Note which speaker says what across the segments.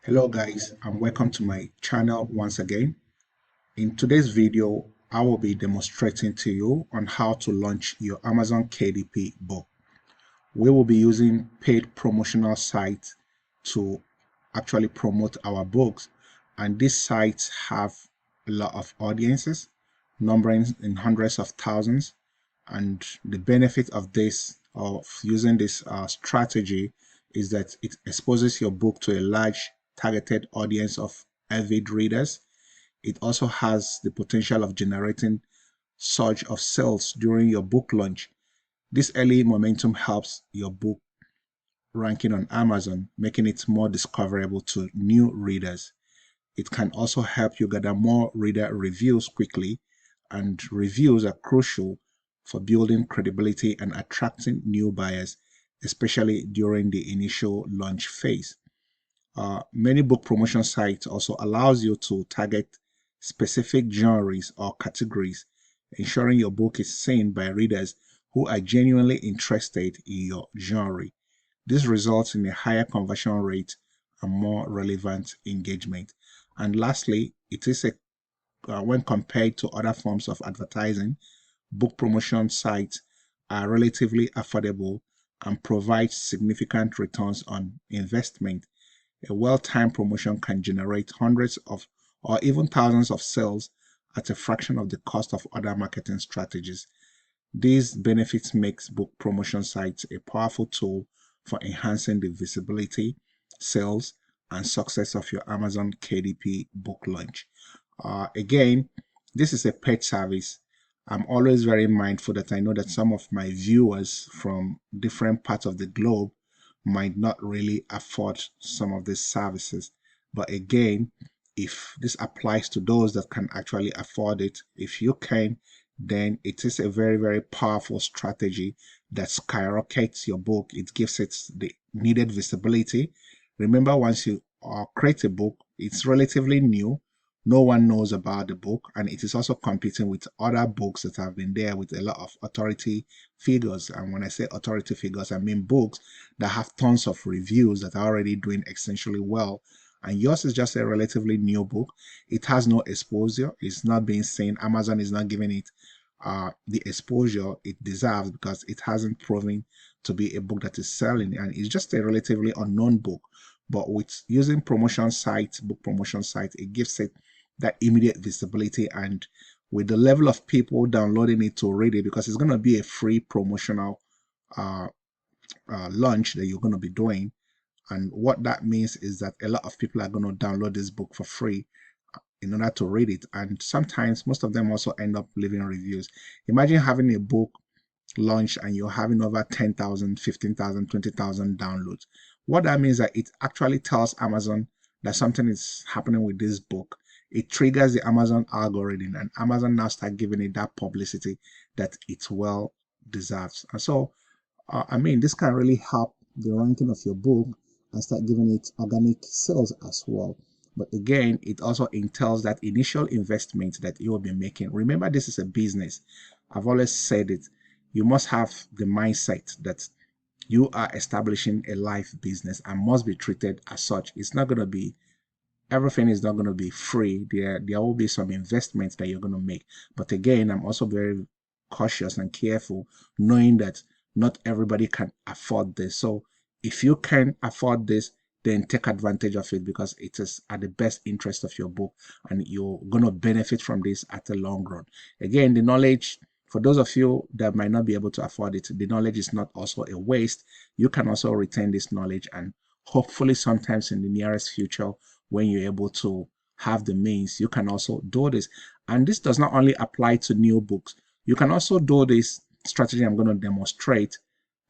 Speaker 1: Hello guys, and welcome to my channel once again. In today's video, I will be demonstrating to you on how to launch your Amazon KDP book. We will be using paid promotional sites to actually promote our books, and these sites have a lot of audiences, numbering in hundreds of thousands. And the benefit of using this strategy is that it exposes your book to a large targeted audience of avid readers. It also has the potential of generating surge of sales during your book launch. This early momentum helps your book ranking on Amazon, making it more discoverable to new readers. It can also help you gather more reader reviews quickly, and reviews are crucial for building credibility and attracting new buyers, especially during the initial launch phase. Many book promotion sites also allows you to target specific genres or categories, ensuring your book is seen by readers who are genuinely interested in your genre. This results in a higher conversion rate and more relevant engagement. And lastly, when compared to other forms of advertising, book promotion sites are relatively affordable and provide significant returns on investment. A well-timed promotion can generate hundreds of or even thousands of sales at a fraction of the cost of other marketing strategies. These benefits makes book promotion sites a powerful tool for enhancing the visibility, sales, and success of your Amazon KDP book launch. Again, this is a paid service. I'm always very mindful that I know that some of my viewers from different parts of the globe might not really afford some of these services. But again, if this applies to those that can actually afford it, if you can, then it is a very, very powerful strategy that skyrockets your book. It gives it the needed visibility. Remember, once you create a book, it's relatively new. No one knows about the book, and it is also competing with other books that have been there with a lot of authority figures. And when I say authority figures, I mean books that have tons of reviews that are already doing essentially well. And yours is just a relatively new book. It has no exposure. It's not being seen. Amazon is not giving it the exposure it deserves because it hasn't proven to be a book that is selling, and it's just a relatively unknown book. But with using promotion sites, book promotion sites, it gives it that immediate visibility, and with the level of people downloading it to read it, because it's going to be a free promotional uh, launch that you're going to be doing. And what that means is that a lot of people are going to download this book for free in order to read it. And sometimes most of them also end up leaving reviews. Imagine having a book launch and you're having over 10,000, 15,000, 20,000 downloads. What that means is that it actually tells Amazon that something is happening with this book. It triggers the Amazon algorithm, and Amazon now start giving it that publicity that it well deserves. And so, this can really help the ranking of your book and start giving it organic sales as well. But again, it also entails that initial investment that you will be making. Remember, this is a business. I've always said it. You must have the mindset that you are establishing a life business and must be treated as such. It's not going to be, everything is not going to be free. There will be some investments that you're going to make. But again, I'm also very cautious and careful, knowing that not everybody can afford this. So if you can afford this, then take advantage of it, because it is at the best interest of your book and you're going to benefit from this at the long run. Again, the knowledge, for those of you that might not be able to afford it, the knowledge is not also a waste. You can also retain this knowledge, and hopefully sometimes in the nearest future, when you're able to have the means, you can also do this. And this does not only apply to new books. You can also do this strategy I'm going to demonstrate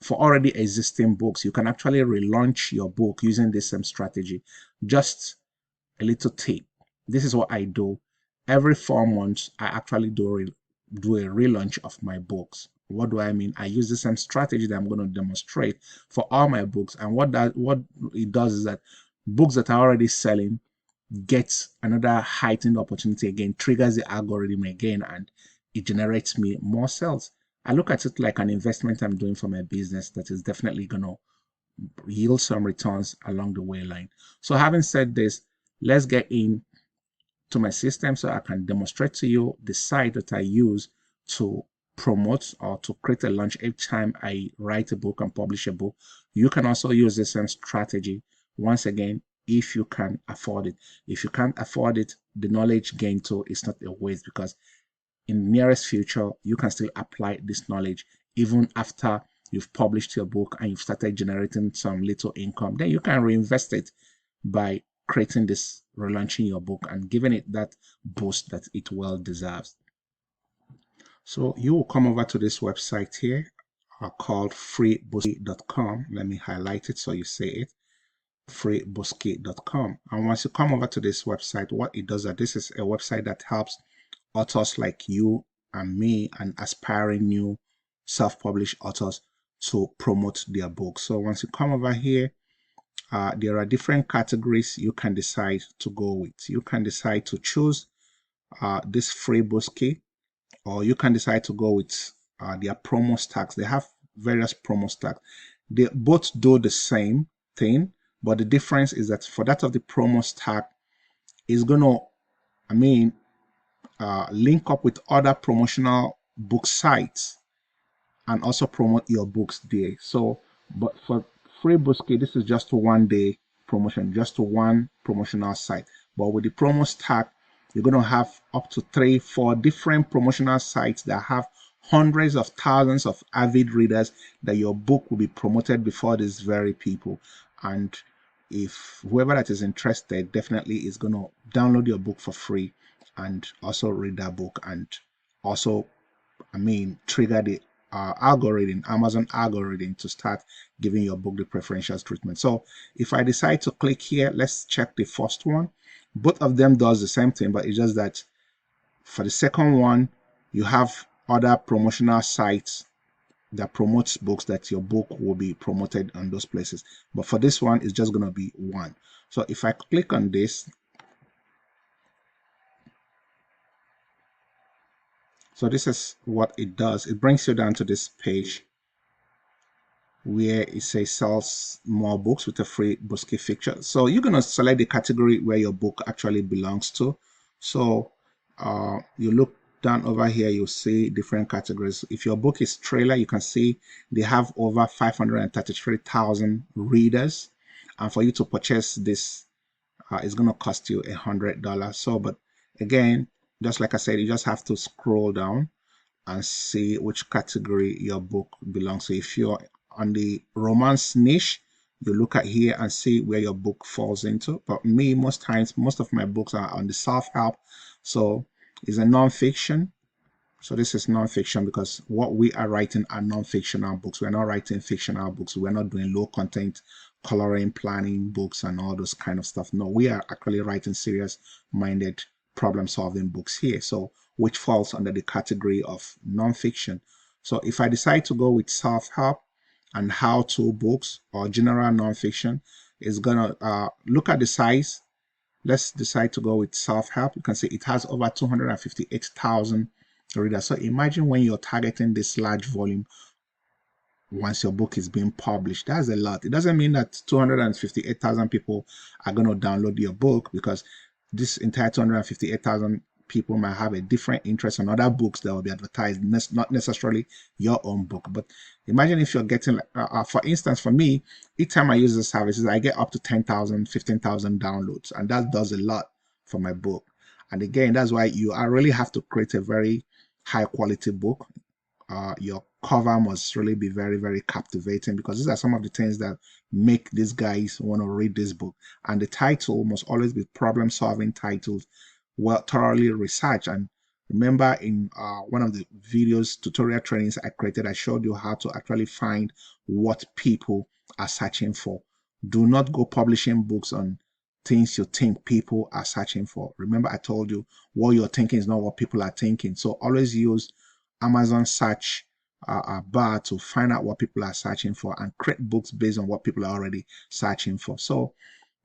Speaker 1: for already existing books. You can actually relaunch your book using this same strategy. Just a little tip. This is what I do. Every 4 months, I actually do a relaunch of my books. What do I mean? I use the same strategy that I'm going to demonstrate for all my books. And what it does is that books that are already selling gets another heightened opportunity again, triggers the algorithm again, and it generates me more sales. I look at it like an investment I'm doing for my business that is definitely going to yield some returns along the way line. So having said this, let's get in to my system so I can demonstrate to you the site that I use to promote or to create a launch each time I write a book and publish a book. You can also use the same strategy, once again, if you can afford it. If you can't afford it, the knowledge gain tool is not a waste, because in the nearest future, you can still apply this knowledge even after you've published your book and you've started generating some little income. Then you can reinvest it by creating this, relaunching your book and giving it that boost that it well deserves. So you will come over to this website here called freeboostkey.com. Let me highlight it so you see it. freeboostkey.com. And once you come over to this website, what it does is this is a website that helps authors like you and me and aspiring new self-published authors to promote their books. So once you come over here, there are different categories you can decide to go with. You can decide to choose this free boost key, or you can decide to go with their promo stacks. They have various promo stacks. They both do the same thing, but the difference is that for that of the promo stack is gonna, link up with other promotional book sites and also promote your books there. So, but for free books, this is just a 1 day promotion, just to one promotional site. But with the promo stack, you're going to have up to 3-4 different promotional sites that have hundreds of thousands of avid readers that your book will be promoted before these very people. And if whoever that is interested definitely is going to download your book for free and also read that book, and also trigger the algorithm, Amazon algorithm, to start giving your book the preferential treatment. So if I decide to click here, let's check the first one. Both of them does the same thing, but it's just that for the second one, you have other promotional sites that promotes books that your book will be promoted on those places. But for this one, it's just going to be one. So if I click on this, so this is what it does. It brings you down to this page where it says sells more books with a free bookie feature. So you're going to select the category where your book actually belongs to. So you look down over here, you'll see different categories. If your book is trailer, you can see they have over 533,000 readers. And for you to purchase this, it's going to cost you $100. So, but again, just like I said, you just have to scroll down and see which category your book belongs to. If you're on the romance niche, you look at here and see where your book falls into. But me, most times, most of my books are on the self-help. So it's a non-fiction. So this is non-fiction because what we are writing are non-fictional books. We're not writing fictional books. We're not doing low content coloring, planning books and all those kind of stuff. No, we are actually writing serious-minded problem-solving books here. So which falls under the category of non-fiction. So if I decide to go with self-help and how-to books or general non-fiction, it's gonna look at the size. Let's decide to go with self-help. You can see it has over 258,000 readers. So imagine when you're targeting this large volume once your book is being published. That's a lot. It doesn't mean that 258,000 people are going to download your book, because this entire 258,000 people might have a different interest in other books that will be advertised, not necessarily your own book. But imagine if you're getting, for instance, for me, each time I use the services, I get up to 10,000, 15,000 downloads, and that does a lot for my book. And again, that's why you really have to create a very high quality book. Your cover must really be very, very captivating, because these are some of the things that make these guys want to read this book. And the title must always be problem-solving titles, well thoroughly researched. And remember, in one of the videos tutorial trainings I created, I showed you how to actually find what people are searching for. Do not go publishing books on things you think people are searching for. Remember, I told you what you're thinking is not what people are thinking. So always use Amazon search bar to find out what people are searching for and create books based on what people are already searching for. So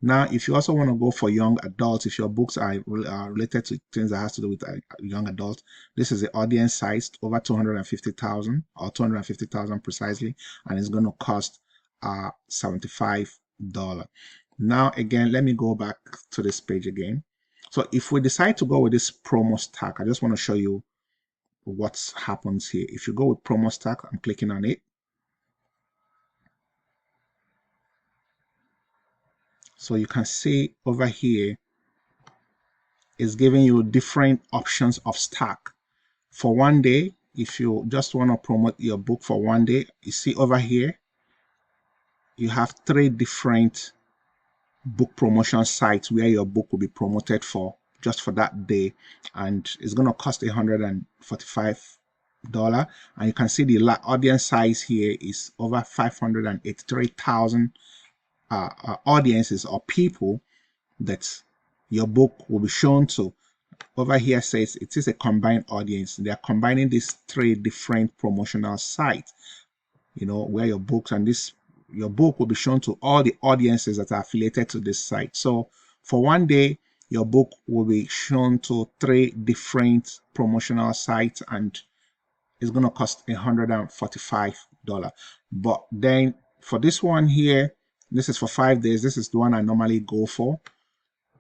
Speaker 1: now, if you also want to go for young adults, if your books are related to things that has to do with young adults, this is the audience size, over 250,000 or 250,000 precisely, and it's going to cost $75. Now again, let me go back to this page again. So if we decide to go with this promo stack, I just want to show you what happens here. If you go with promo stack, I'm clicking on it. So you can see over here is giving you different options of stack. For 1 day, if you just want to promote your book for 1 day, you see over here, you have 3 different book promotion sites where your book will be promoted for just for that day, and it's going to cost $145. And you can see the audience size here is over 583,000 audiences or people that your book will be shown to. Over here says it is a combined audience. They are combining these 3 different promotional sites, you know, where your books and your book will be shown to all the audiences that are affiliated to this site. So for 1 day, your book will be shown to 3 different promotional sites, and it's going to cost $145. But then for this one here, this is for 5 days. This is the one I normally go for.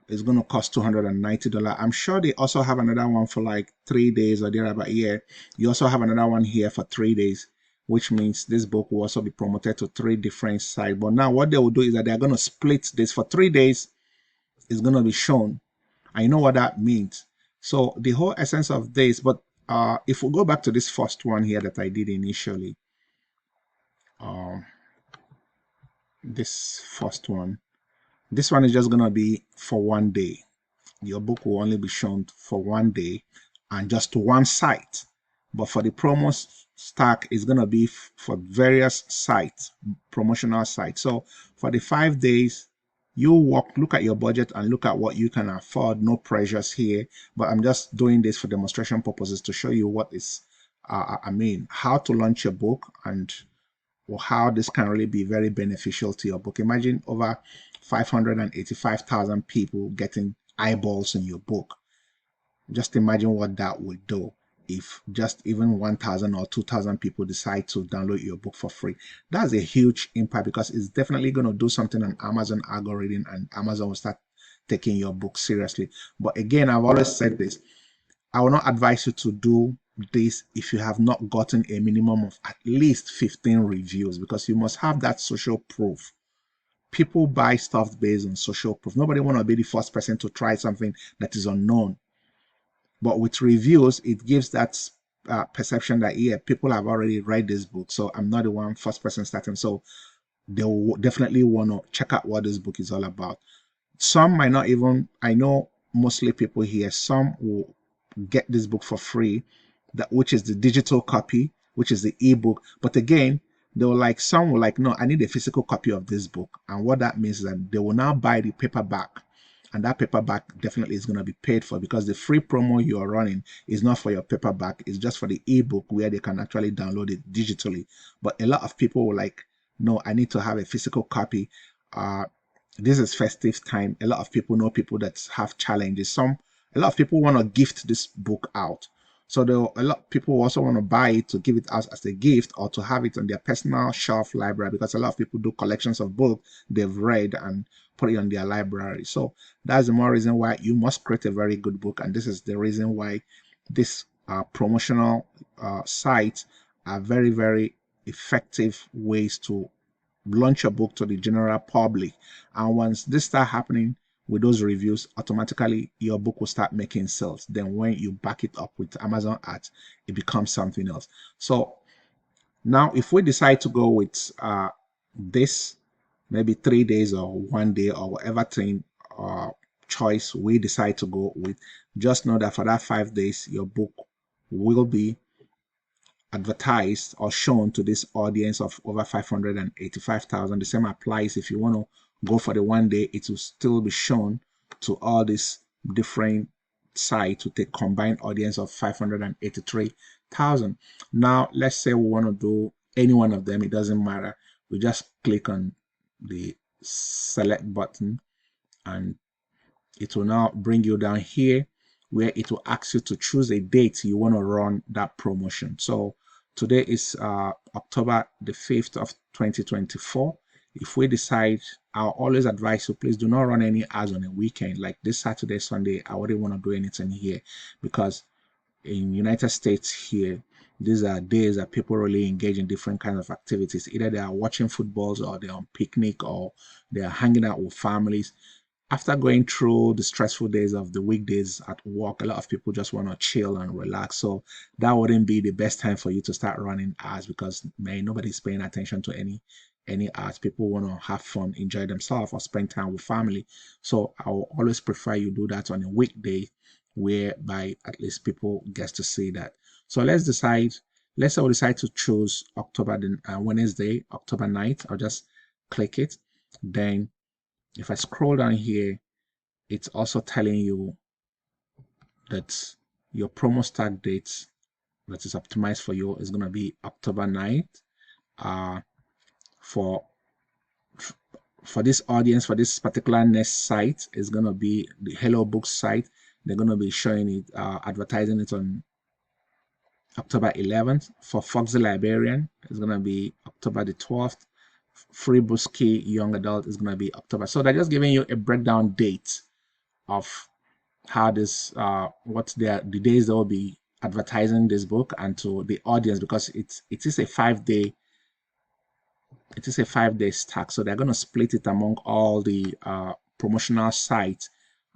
Speaker 1: It's going to cost $290. I'm sure they also have another one for like 3 days or thereabout. Yeah, you also have another one here for 3 days, which means this book will also be promoted to 3 different sites. But now what they will do is that they're going to split this for 3 days. It's going to be shown. I know what that means. So the whole essence of this, but if we go back to this first one here that I did initially, this first one, this one is just going to be for 1 day. Your book will only be shown for 1 day and just to one site. But for the promo stack, it's going to be for various sites, promotional sites. So for the 5 days, you look at your budget and look at what you can afford. No pressures here, but I'm just doing this for demonstration purposes to show you what is, how to launch your book and how this can really be very beneficial to your book. Imagine over 585,000 people getting eyeballs in your book. Just imagine what that would do if just even 1,000 or 2,000 people decide to download your book for free. That's a huge impact because it's definitely going to do something on Amazon algorithm, and Amazon will start taking your book seriously. But again, I've always said this, I will not advise you to do this if you have not gotten a minimum of at least 15 reviews, because you must have that social proof. People buy stuff based on social proof. Nobody want to be the first person to try something that is unknown. But with reviews, it gives that perception that, yeah, people have already read this book, so I'm not the first person starting. So they will definitely want to check out what this book is all about. Some might not even, I know mostly people here, some will get this book for free, which is the digital copy, which is the ebook. But again, some will like, no, I need a physical copy of this book. And what that means is that they will now buy the paperback, and that paperback definitely is going to be paid for, because the free promo you are running is not for your paperback, it's just for the ebook where they can actually download it digitally. But a lot of people will like, no, I need to have a physical copy. This is festive time. A lot of people know people that have challenges. A lot of people want to gift this book out. So a lot of people also want to buy it to give it out as a gift or to have it on their personal shelf library, because a lot of people do collections of books they've read and put it on their library. So that's the more reason why you must create a very good book. And this is the reason why this promotional sites are very, very effective ways to launch your book to the general public. And once this start happening with those reviews, automatically your book will start making sales. Then when you back it up with Amazon ads, it becomes something else. So now if we decide to go with this, maybe 3 days or 1 day or whatever thing choice we decide to go with, just know that for that 5 days your book will be advertised or shown to this audience of over 585,000. The same applies if you want to go for the 1 day. It will still be shown to all these different sites with a combined audience of 583,000. Now let's say we want to do any one of them, it doesn't matter. We just click on the select button and it will now bring you down here where it will ask you to choose a date you want to run that promotion. So today is October the 5th of 2024. if we decide, I'll always advise you, please do not run any ads on a weekend. Like this Saturday, Sunday, I wouldn't want to do anything here, because in United States here, these are days that people really engage in different kinds of activities. Either they are watching footballs, or they're on picnic, or they are hanging out with families. After going through the stressful days of the weekdays at work, a lot of people just want to chill and relax. So that wouldn't be the best time for you to start running ads, because nobody's paying attention to any ads. People want to have fun, enjoy themselves, or spend time with family. So I will always prefer you do that on a weekday, whereby at least people get to see that. So let's decide. Let's say we decide to choose October, Wednesday, October 9th. I'll just click it. Then if I scroll down here, it's also telling you that your promo start date that is optimized for you is going to be October 9th. For this audience, for this particular Nest site, is going to be the Hello Books site. They're going to be showing it, advertising it on October 11th. For Foxy Librarian, it's going to be October the 12th. Free Booski Young Adult is going to be October. So they're just giving you a breakdown date of how this, what the days they will be advertising this book, and to the audience, because it is a 5-day. It is a 5-day stack, so they're going to split it among all the promotional sites,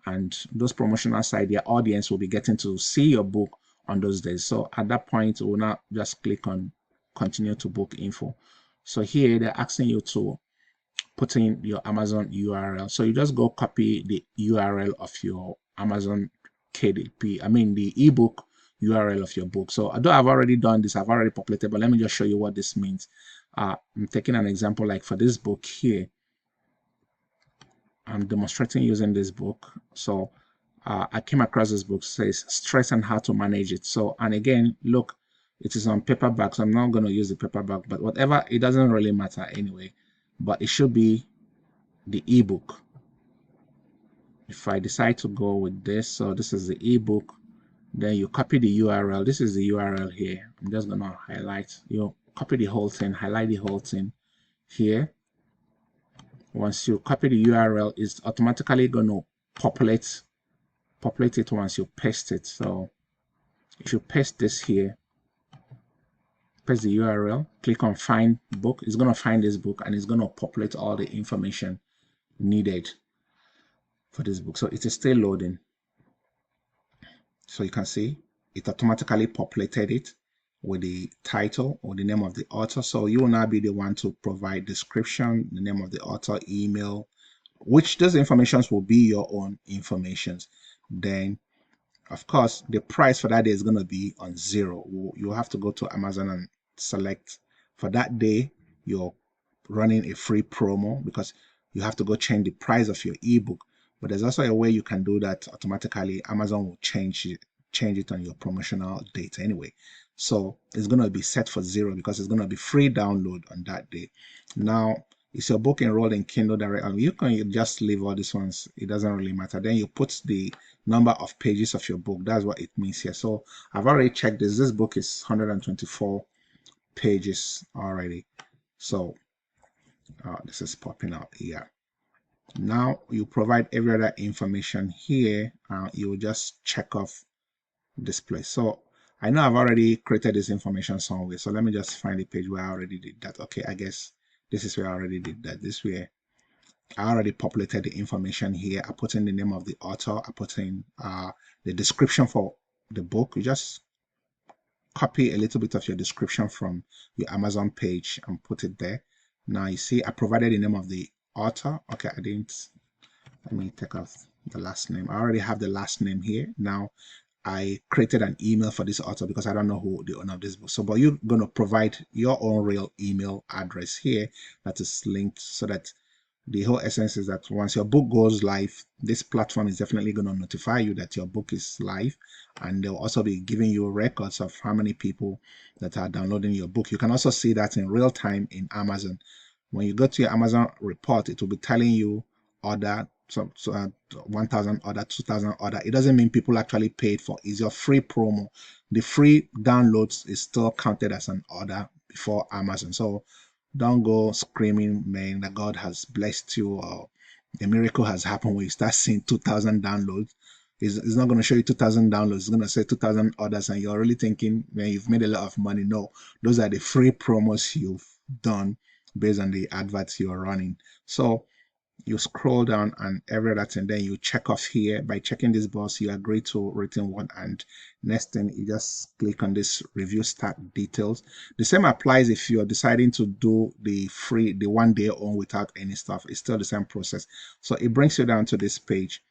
Speaker 1: and those promotional sites, their audience will be getting to see your book on those days. So at that point, we'll now just click on continue to book info. So here they're asking you to put in your Amazon URL. So you just go copy the URL of your Amazon KDP, I mean the ebook URL of your book. So although I've already done this, I've already populated, but let me just show you what this means. I'm taking an example, like for this book here, I'm demonstrating using this book. So I came across this book, says Stress and How to Manage It. So, and again, look, it is on paperback, so I'm not going to use the paperback, but whatever, it doesn't really matter anyway, but it should be the ebook. If I decide to go with this, so this is the ebook, then you copy the URL. This is the URL here. I'm just going to highlight, you copy the whole thing, highlight the whole thing here. Once you copy the URL, it's automatically going to populate it once you paste it. So if you paste this here, paste the URL, click on find book, it's going to find this book, and it's going to populate all the information needed for this book. So it is still loading. So you can see it automatically populated it with the title or the name of the author. So you will now be the one to provide description, the name of the author, email, which those informations will be your own informations. Then of course the price for that day is going to be on 0. You have to go to Amazon and select for that day you're running a free promo, because you have to go change the price of your ebook. But there's also a way you can do that automatically. Amazon will change it on your promotional date anyway. So it's going to be set for 0, because it's going to be free download on that day. Now, is your book enrolled in Kindle Direct? I mean, you can just leave all these ones. It doesn't really matter. Then you put the number of pages of your book. That's what it means here. So I've already checked this. This book is 124 pages already. So this is popping out here. Now you provide every other information here. You will just check off display. So I know I've already created this information somewhere. So let me just find the page where I already did that. Okay, I guess this is where I already did that. This way I already populated the information here. I put in the name of the author. I put in the description for the book. You just copy a little bit of your description from your Amazon page and put it there. Now you see I provided the name of the author. Okay, I didn't. Let me take off the last name. I already have the last name here. Now I created an email for this author because I don't know who the owner of this book. So, but you're going to provide your own real email address here that is linked, so that the whole essence is that once your book goes live, this platform is definitely going to notify you that your book is live, and they'll also be giving you records of how many people that are downloading your book. You can also see that in real time in Amazon. When you go to your Amazon report, it will be telling you order, 1,000 order, 2,000 order. It doesn't mean people actually paid for. It's your free promo. The free downloads is still counted as an order before Amazon. So Don't go screaming, man, that God has blessed you or a miracle has happened when you start seeing 2,000 downloads. It's not going to show you 2,000 downloads. It's going to say 2,000 orders, and you're really thinking, man, you've made a lot of money. No, those are the free promos you've done based on the adverts you're running. So you scroll down and every other thing, then you check off here. By checking this box, you agree to written one, and next thing you just click on this review start details. The same applies if you're deciding to do the free, the 1 day on without any stuff. It's still the same process. So it brings you down to this page.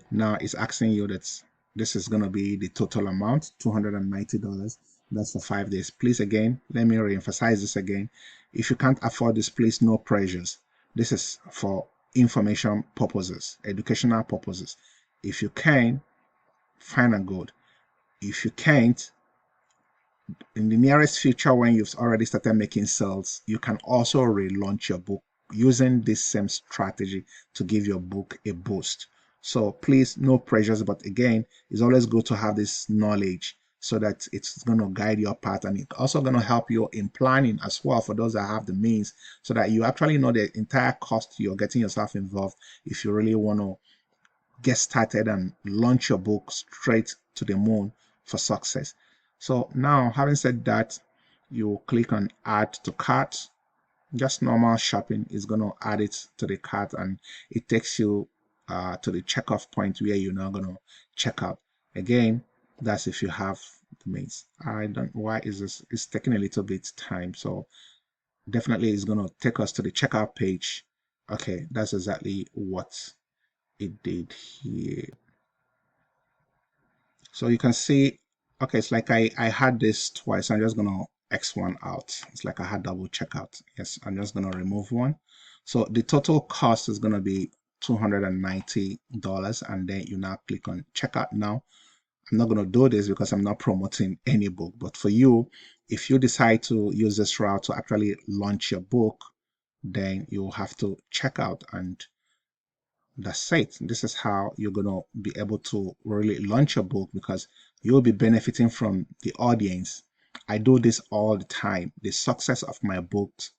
Speaker 1: Now it's asking you that this is going to be the total amount, $290. That's for 5 days. Please, again, let me re-emphasize this again. If you can't afford this, please, no pressures. This is for information purposes, educational purposes. If you can, fine and good. If you can't, in the nearest future, when you've already started making sales, you can also relaunch your book using this same strategy to give your book a boost. So please, no pressures, but again, it's always good to have this knowledge so that it's going to guide your path, and it's also going to help you in planning as well for those that have the means, so that you actually know the entire cost you're getting yourself involved if you really want to get started and launch your book straight to the moon for success. So now, having said that, you click on add to cart. Just normal shopping is going to add it to the cart, and it takes you to the checkoff point where you're now going to check out. Again, that's if you have the means. I don't, why is this? It's taking a little bit time, so definitely it's going to take us to the checkout page. Okay, that's exactly what it did here. So you can see, okay, it's like I had this twice. I'm just gonna X one out. It's like I had double checkout. Yes, I'm just gonna remove one. So the total cost is gonna be $290, and then you now click on checkout now. I'm not gonna do this because I'm not promoting any book, but for you, if you decide to use this route to actually launch your book, then you'll have to check out, and that's it. This is how you're going to be able to really launch your book, because you'll be benefiting from the audience. I do this all the time. The success of my books,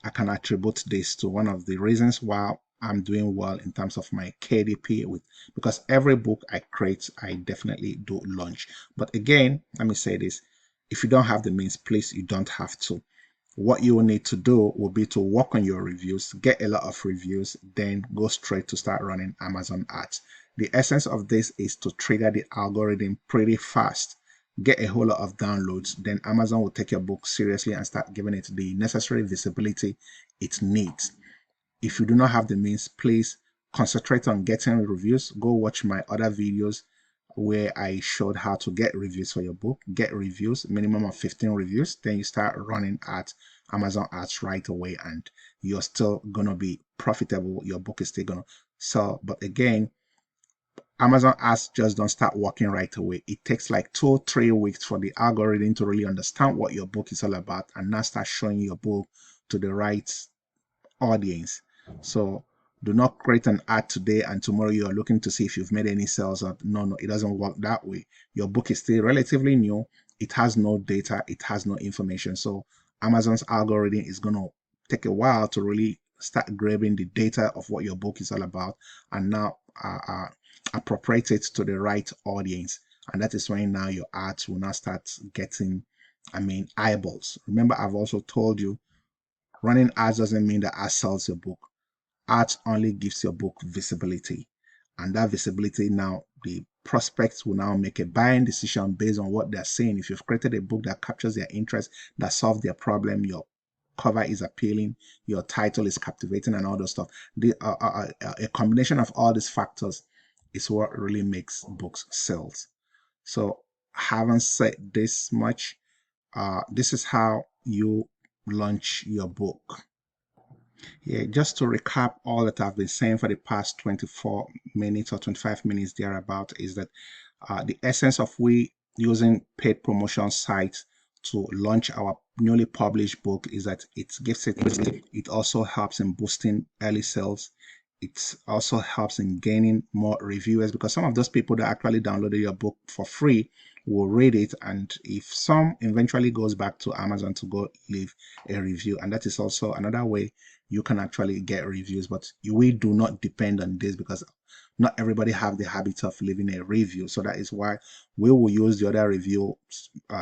Speaker 1: I can attribute this to one of the reasons why I'm doing well in terms of my KDP, with because every book I create, I definitely do launch. But again, let me say this. If you don't have the means, please, you don't have to. What you will need to do will be to work on your reviews, get a lot of reviews, then go straight to start running Amazon ads. The essence of this is to trigger the algorithm pretty fast, get a whole lot of downloads, then Amazon will take your book seriously and start giving it the necessary visibility it needs. If you do not have the means, please concentrate on getting reviews. Go watch my other videos where I showed how to get reviews for your book. Get reviews, minimum of 15 reviews. Then you start running at Amazon ads right away, and you're still gonna be profitable. Your book is still gonna sell. But again, Amazon ads just don't start working right away. It takes like 2-3 weeks for the algorithm to really understand what your book is all about, and now start showing your book to the right audience. So do not create an ad today and tomorrow you are looking to see if you've made any sales. Or no, it doesn't work that way. Your book is still relatively new. It has no data, it has no information. So Amazon's algorithm is going to take a while to really start grabbing the data of what your book is all about, and now appropriate it to the right audience. And that is when now your ads will now start getting, eyeballs. Remember, I've also told you, running ads doesn't mean that ad sells your book. Ads only gives your book visibility. And that visibility, now the prospects will now make a buying decision based on what they're saying. If you've created a book that captures their interest, that solves their problem, your cover is appealing, your title is captivating, and all those stuff. A combination of all these factors is what really makes books sales. So having said this much, this is how you launch your book. Yeah, just to recap all that I've been saying for the past 24 minutes or 25 minutes thereabout, is that the essence of we using paid promotion sites to launch our newly published book is that it gives it also helps in boosting early sales. It also helps in gaining more reviewers, because some of those people that actually downloaded your book for free will read it, and if some eventually goes back to Amazon to go leave a review, and that is also another way you can actually get reviews. But we do not depend on this because not everybody have the habit of leaving a review. So that is why we will use the other review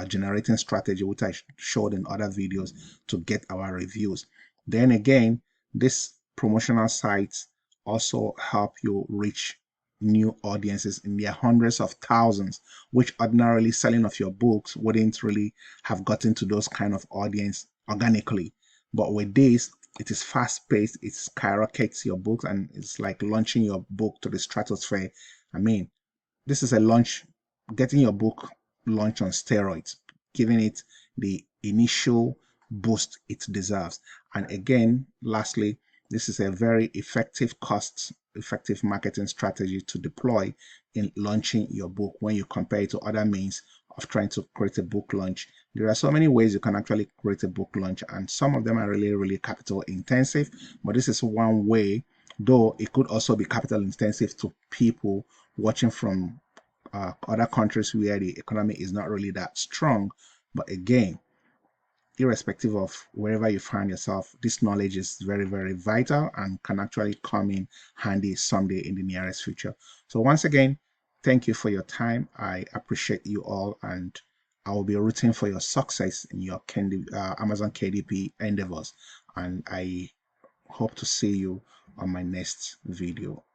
Speaker 1: generating strategy, which I showed in other videos, to get our reviews. Then again, this promotional sites also help you reach new audiences in their hundreds of thousands, which ordinarily selling of your books wouldn't really have gotten to those kind of audience organically. But with this, it is fast paced, it skyrockets your books, and it's like launching your book to the stratosphere. I mean, this is a launch, getting your book launched on steroids, giving it the initial boost it deserves. And again, lastly, this is a very effective effective marketing strategy to deploy in launching your book when you compare it to other means of trying to create a book launch. There are so many ways you can actually create a book launch, and some of them are really, really capital intensive, but this is one way, though it could also be capital intensive to people watching from other countries where the economy is not really that strong. But again, irrespective of wherever you find yourself, this knowledge is very, very vital and can actually come in handy someday in the nearest future. So once again, thank you for your time. I appreciate you all, and I will be rooting for your success in your Amazon KDP endeavors. And I hope to see you on my next video.